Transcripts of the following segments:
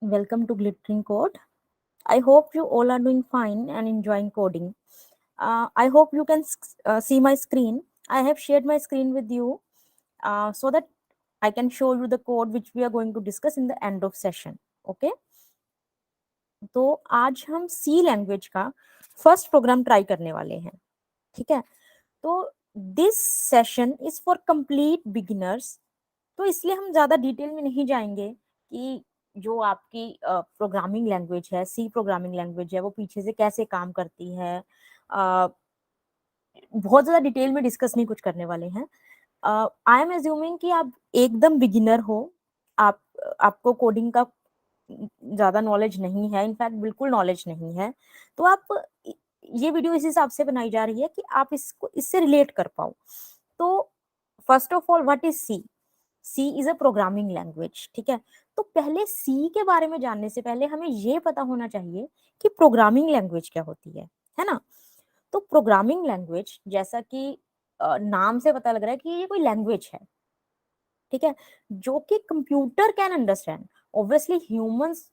Welcome to Glittering Code. I hope you all are doing fine and enjoying coding. I hope you can see my screen. I have shared my screen with you so that I can show you the code which we are going to discuss in the end of session. Okay? तो आज हम सी language का first programme try करने वाले हैं. ठीक है? तो this session is for complete beginners. तो इसलिए हम ज़्यादा डिटेल में नहीं जाएंगे कि जो आपकी प्रोग्रामिंग लैंग्वेज है, सी प्रोग्रामिंग लैंग्वेज है, वो पीछे से कैसे काम करती है. बहुत ज़्यादा डिटेल में डिस्कस नहीं कुछ करने वाले हैं. आई एम एज्यूमिंग कि आप एकदम बिगिनर हो, आप आपको कोडिंग का ज़्यादा नॉलेज नहीं है, इनफैक्ट बिल्कुल नॉलेज नहीं है. तो आप ये वीडियो इस हिसाब से बनाई जा रही है कि आप इसको इससे रिलेट कर पाओ. तो first of all, what is C? C is a programming language. ठीक है? तो पहले सी के बारे में जानने से पहले हमें ये पता होना चाहिए कि प्रोग्रामिंग लैंग्वेज क्या होती है ना? तो प्रोग्रामिंग लैंग्वेज, जैसा कि नाम से पता लग रहा है कि ये कोई लैंग्वेज है. ठीक है? जो कि computer can understand. Obviously humans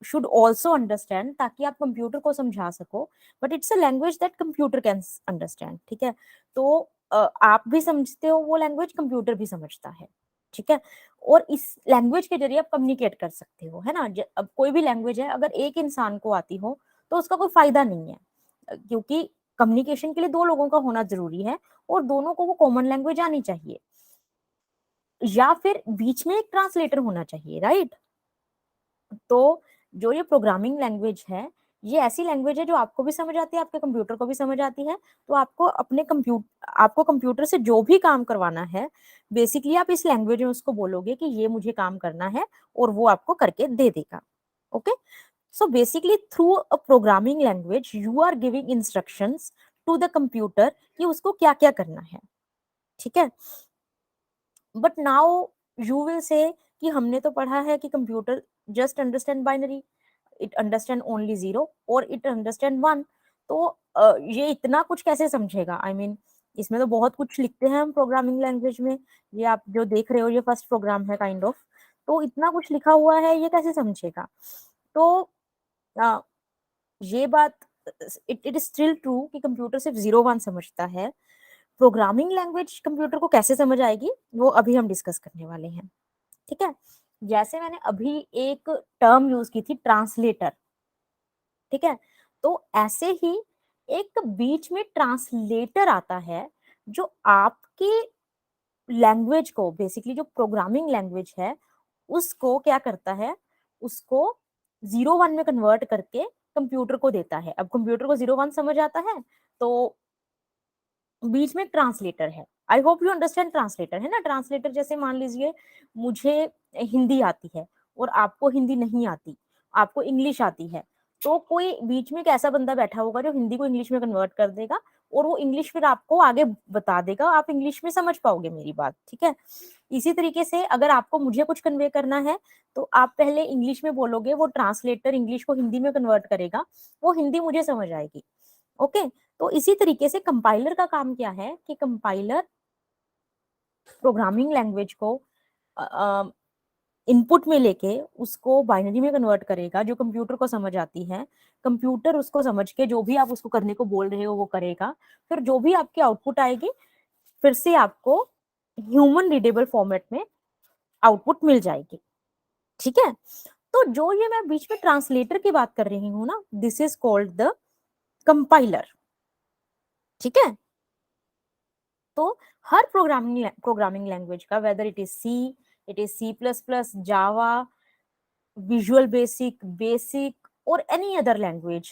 should also understand, ताकि आप कंप्यूटर को समझा सको. But it's a language that computer can understand. ठीक है? तो आप भी समझते हो वो लैंग्वेज, कंप्यूटर भी समझता है. ठीक है? और इस लैंग्वेज के जरिए आप कम्युनिकेट कर सकते हो, है ना? अब कोई भी लैंग्वेज है, अगर एक इंसान को आती हो तो उसका कोई फायदा नहीं है, क्योंकि कम्युनिकेशन के लिए दो लोगों का होना जरूरी है और दोनों को वो कॉमन लैंग्वेज आनी चाहिए, या फिर बीच में एक ट्रांसलेटर होना चाहिए, राइट? तो जो ये प्रोग्रामिंग लैंग्वेज है, ये ऐसी लैंग्वेज है जो आपको भी समझ आती है, आपके कंप्यूटर को भी समझ आती है. तो आपको कंप्यूटर से जो भी काम करवाना है, बेसिकली आप इस लैंग्वेज में उसको बोलोगे कि ये मुझे काम करना है, और वो आपको करके दे देगा. Okay? So basically through a programming language you are giving instructions to the computer कि उसको क्या क्या करना है. ठीक है? But now you will say कि हमने तो पढ़ा है कि computer just understand binary, it understand only 0 और इट अंडरस्टैंड 1. तो ये इतना कुछ कैसे समझेगा? आई मीन, इसमें तो बहुत कुछ लिखते हैं हम प्रोग्रामिंग लैंग्वेज में. ये आप जो देख रहे हो, ये फर्स्ट प्रोग्राम है काइंड ऑफ. तो इतना कुछ लिखा हुआ है, ये कैसे समझेगा? तो अ, ये बात, इट इज स्टिल ट्रू कि कंप्यूटर सिर्फ 0 1 समझता है. प्रोग्रामिंग लैंग्वेज कंप्यूटर को कैसे समझ आएगी, वो अभी हम डिस्कस करने वाले हैं. ठीक है? जैसे मैंने अभी एक टर्म यूज की थी, ट्रांसलेटर. ठीक है? तो ऐसे ही एक बीच में ट्रांसलेटर आता है, जो आपकी लैंग्वेज को, बेसिकली जो प्रोग्रामिंग लैंग्वेज है, उसको क्या करता है, उसको 0 1 में कन्वर्ट करके कंप्यूटर को देता है. अब कंप्यूटर को 0 1 समझ आता है, तो बीच में ट्रांसलेटर है. I hope you understand translator, है ना? ट्रांसलेटर जैसे मान लीजिए मुझे हिंदी आती है और आपको हिंदी नहीं आती, आपको इंग्लिश आती है. तो कोई बीच में एक ऐसा बंदा बैठा होगा जो हिंदी को इंग्लिश में कन्वर्ट कर देगा, और वो इंग्लिश फिर आपको आगे बता देगा, आप इंग्लिश में समझ पाओगे मेरी बात. ठीक है? इसी तरीके से अगर आपको मुझे कुछ कन्वे करना है, तो आप पहले इंग्लिश में बोलोगे, वो ट्रांसलेटर इंग्लिश को हिंदी में कन्वर्ट करेगा, वो हिंदी मुझे समझ आएगी. ओके? तो इसी तरीके से कंपाइलर का काम क्या है कि कंपाइलर प्रोग्रामिंग लैंग्वेज को इनपुट में लेके उसको बाइनरी में कन्वर्ट करेगा, जो कंप्यूटर को समझ आती है. कंप्यूटर उसको समझ के जो भी आप उसको करने को बोल रहे हो वो करेगा. फिर जो भी आपकी आउटपुट आएगी, फिर से आपको ह्यूमन रीडेबल फॉर्मेट में आउटपुट मिल जाएगी. ठीक है? तो जो ये मैं बीच में ट्रांसलेटर की बात कर रही हूँ ना, this is called the compiler. ठीक है? तो हर प्रोग्रामिंग लैंग्वेज का, whether it is C, it is C plus plus, Java, visual basic, basic, और एनी अदर लैंग्वेज,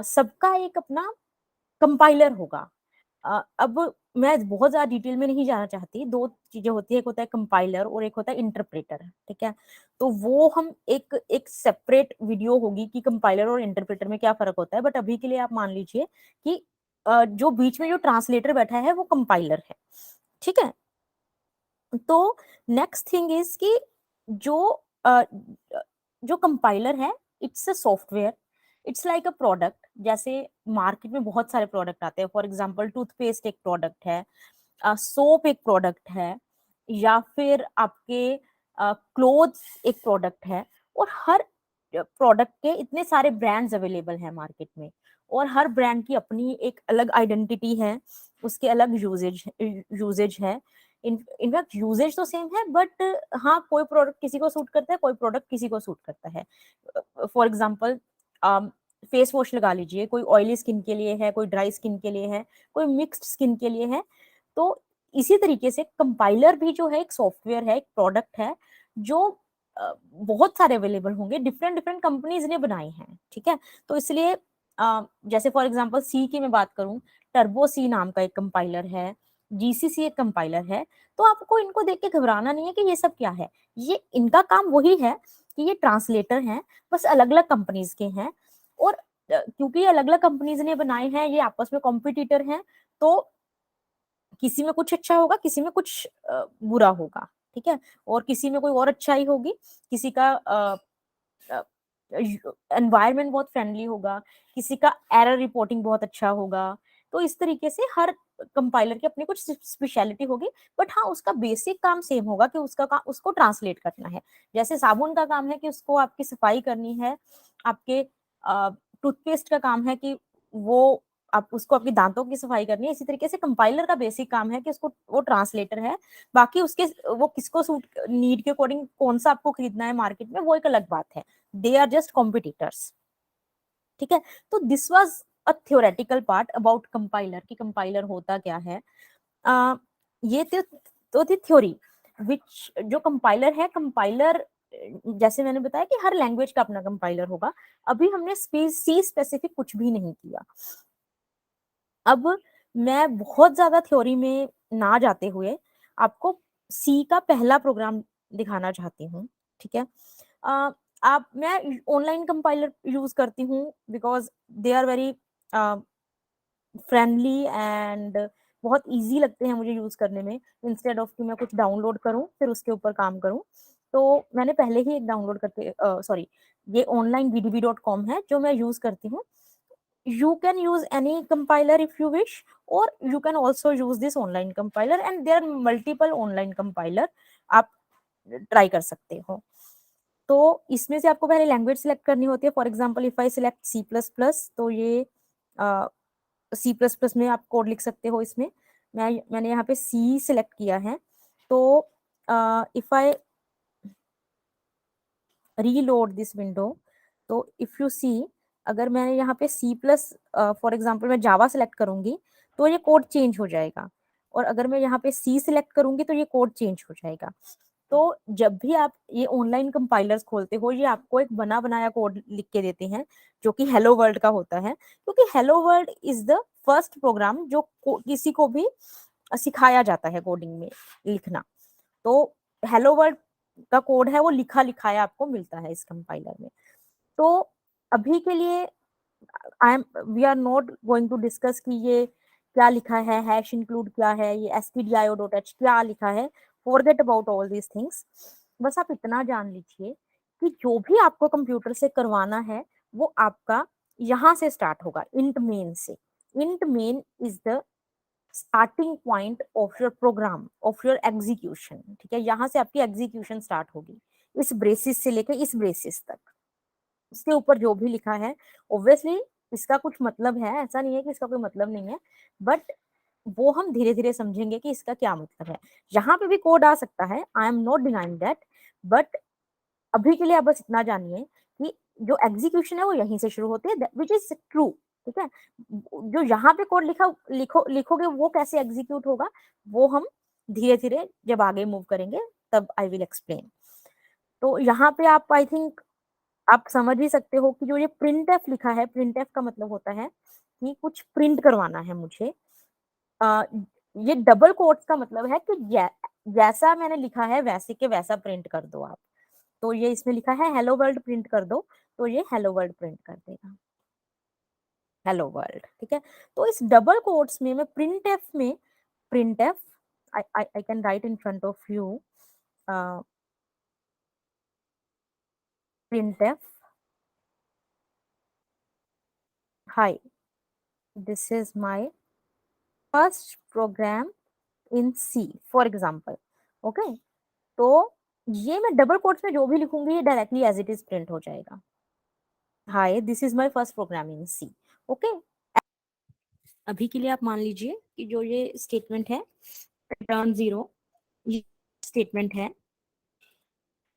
सबका एक अपना कंपाइलर होगा. अब मैं बहुत ज्यादा डिटेल में नहीं जाना चाहती. दो चीजें होती है, एक होता है कंपाइलर और एक होता है इंटरप्रेटर. ठीक है? तो वो हम एक एक सेपरेट वीडियो होगी कि कंपाइलर और इंटरप्रेटर में क्या फर्क होता है. बट अभी के लिए आप मान लीजिए कि जो बीच में जो ट्रांसलेटर बैठा है वो कंपाइलर है. ठीक है? तो नेक्स्ट थिंग इज कि जो अ, जो कंपाइलर है, it's a software, it's like a product. जैसे मार्केट में बहुत सारे प्रोडक्ट आते हैं. फॉर एग्जांपल टूथपेस्ट एक प्रोडक्ट है, सोप एक प्रोडक्ट है, या फिर आपके क्लोथ्स एक प्रोडक्ट है. और हर प्रोडक्ट के इतने सारे ब्रांड्स अवेलेबल हैं मार्केट में, और हर ब्रांड की अपनी एक अलग आइडेंटिटी है, उसके अलग यूजेज है। इनफैक्ट यूजेज तो सेम है, बट हाँ, कोई प्रोडक्ट किसी को सूट करता है, कोई प्रोडक्ट किसी को सूट करता है। फॉर एग्जाम्पल, फेस वॉश लगा लीजिए, कोई ऑयली स्किन के लिए है, कोई ड्राई स्किन के लिए है, कोई मिक्स्ड स्किन के लिए है। तो इसी तरीके से कंपाइलर भी जो है एक सॉफ्टवेयर है, एक प्रोडक्ट है, जो बहुत सारे अवेलेबल होंगे, डिफरेंट डिफरेंट कंपनीज ने बनाए हैं, ठीक है। तो इसलिए जैसे फॉर एग्जांपल सी की मैं बात करूं, टर्बो सी नाम का एक कंपाइलर है, जीसीसी एक कंपाइलर है। तो आपको इनको देख के घबराना नहीं है कि ये सब क्या है। ये इनका काम वही है कि ये ट्रांसलेटर हैं, बस अलग अलग कंपनीज के हैं। और क्योंकि ये अलग अलग कंपनीज ने बनाए हैं, ये आपस में कॉम्पिटिटर हैं, तो किसी में कुछ अच्छा होगा, किसी में कुछ बुरा होगा, ठीक है। और किसी में कोई और अच्छाई होगी, किसी का एनवायरनमेंट बहुत फ्रेंडली होगा, किसी का एरर रिपोर्टिंग बहुत अच्छा होगा। तो इस तरीके से हर कंपाइलर की अपनी कुछ स्पेशलिटी होगी, बट हाँ, उसका बेसिक काम सेम होगा कि उसका काम उसको ट्रांसलेट करना है। जैसे साबुन का काम है कि उसको आपकी सफाई करनी है, आपके टूथपेस्ट का काम है कि वो आप उसको आपके दांतों की सफाई करनी है। इसी तरीके से कंपाइलर का बेसिक काम है कि उसको, वो ट्रांसलेटर है। बाकी उसके वो किसको सूट, नीड के अकॉर्डिंग कौन सा आपको खरीदना है मार्केट में, वो एक अलग बात है। दे आर जस्ट कॉम्पिटिटर्स, ठीक है। तो this was a theoretical part about compiler, कि कंपाइलर होता क्या है। आ, ये तो थी थ्योरी। विच जो कंपाइलर है, कंपाइलर जैसे मैंने बताया कि हर लैंग्वेज का अपना कंपाइलर होगा। अभी हमने सी स्पेसिफिक कुछ भी नहीं किया। अब मैं बहुत ज्यादा थ्योरी में ना जाते हुए आपको सी का पहला प्रोग्राम दिखाना चाहती हूँ, ठीक है। अ, आप मैं ऑनलाइन कंपाइलर यूज करती हूँ, because they are very friendly and बहुत इजी लगते हैं मुझे यूज करने में। इंस्टेड ऑफ कि मैं कुछ डाउनलोड करूँ फिर उसके ऊपर काम करूँ, तो मैंने पहले ही एक डाउनलोड करके, सॉरी, ये ऑनलाइन vdb.com है जो मैं यूज करती हूँ। You can use any compiler if you wish, or you can also use this online compiler, and there are multiple online compiler आप ट्राई कर सकते हो। तो इसमें से आपको पहले लैंग्वेज सिलेक्ट करनी होती है। For example if I select C plus plus, तो ये सी प्लस प्लस में आप कोड लिख सकते हो। इसमें मैंने यहाँ पे सी सिलेक्ट किया है। तो if I reload this window, तो इफ यू सी, अगर मैं यहाँ पे सी प्लस, फॉर एग्जाम्पल मैं जावा सेलेक्ट करूंगी, तो ये कोड चेंज हो जाएगा। और अगर मैं यहाँ पे सी सिलेक्ट करूंगी, तो ये कोड चेंज हो जाएगा। तो जब भी आप ये ऑनलाइन कंपाइलर्स खोलते हो, ये आपको एक बना बनाया कोड लिख के देते हैं, जो कि हेलो वर्ल्ड का होता है, क्योंकि hello world is the first program जो किसी को भी सिखाया जाता है कोडिंग में लिखना। तो हेलो वर्ल्ड का कोड है, वो लिखा लिखाया आपको मिलता है इस कंपाइलर में। तो अभी के लिए I am we are not going to discuss कि ये क्या लिखा है, हैश इंक्लूड क्या है, ये stdio.h क्या लिखा है। Forget about all these things. बस आप इतना जान लीजिए कि जो भी आपको कंप्यूटर से करवाना है, वो आपका यहाँ से स्टार्ट होगा, इंट मेन से। Int main is the starting point of your program, of your execution, ठीक है। यहाँ से आपकी एग्जीक्यूशन स्टार्ट होगी, इस ब्रेसिस से लेकर इस ब्रेसिस तक। इसके ऊपर जो भी लिखा है, ऑब्वियसली इसका कुछ मतलब है, ऐसा नहीं है कि इसका कोई मतलब नहीं है, बट वो हम धीरे धीरे समझेंगे कि इसका क्या मतलब है। यहाँ पे भी कोड आ सकता है, I am not denying that, but अभी के लिए आप बस इतना जानिए कि जो एग्जीक्यूशन है वो यहीं से शुरू होती है, विच इज ट्रू, ठीक है। जो यहाँ पे कोड लिखोगे वो कैसे एग्जीक्यूट होगा, वो हम धीरे धीरे जब आगे मूव करेंगे तब आई विल एक्सप्लेन। तो यहाँ पे आप, आई थिंक आप समझ ही सकते हो कि जो ये प्रिंट एफ लिखा है, प्रिंट एफ का मतलब होता है कि कुछ प्रिंट करवाना है मुझे। आ, ये डबल कोट्स का मतलब है कि जैसा मैंने लिखा है वैसे के वैसा प्रिंट कर दो आप। तो ये इसमें लिखा है हेलो वर्ल्ड प्रिंट कर दो, तो ये हेलो वर्ल्ड प्रिंट कर देगा, हेलो वर्ल्ड, ठीक है। तो इस डबल कोट्स में मैं print f I can write in front of you, print f, hi, this is my first program in C, for example, okay. तो ये मैं डबल कोट्स में जो भी लिखूंगी ये directly as it is print हो जाएगा। Hi, this is my first program in C. Okay, अभी के लिए आप मान लीजिए कि जो ये स्टेटमेंट है रिटर्न 0, ये स्टेटमेंट है,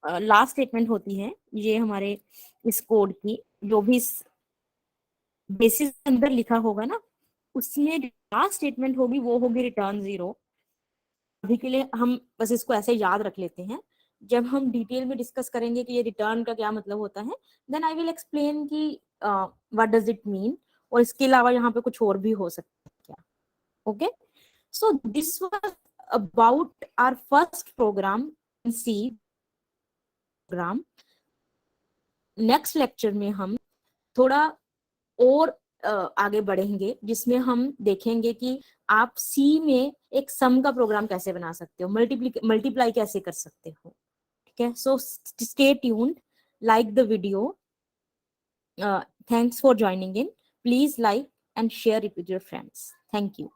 लास्ट स्टेटमेंट होती है ये हमारे इस कोड की, जो भी इस बेसिस के अंदर लिखा होगा ना, उसमें लास्ट स्टेटमेंट होगी वो होगी रिटर्न 0। अभी के लिए हम बस इसको ऐसे याद रख लेते हैं। जब हम डिटेल में डिस्कस करेंगे कि ये रिटर्न का क्या मतलब होता है, देन आई विल एक्सप्लेन कि व्हाट डज इट मीन, और इसके अलावा यहाँ पे कुछ और भी हो सकता है क्या। Okay, so this was about our first program in C program. Next lecture में हम थोड़ा और आगे बढ़ेंगे, जिसमें हम देखेंगे कि आप सी में एक सम का प्रोग्राम कैसे बना सकते हो, मल्टीप्लाई कैसे कर सकते हो। ठीक है, so stay tuned, like the video, thanks for joining in, please like and share it with your friends, thank you.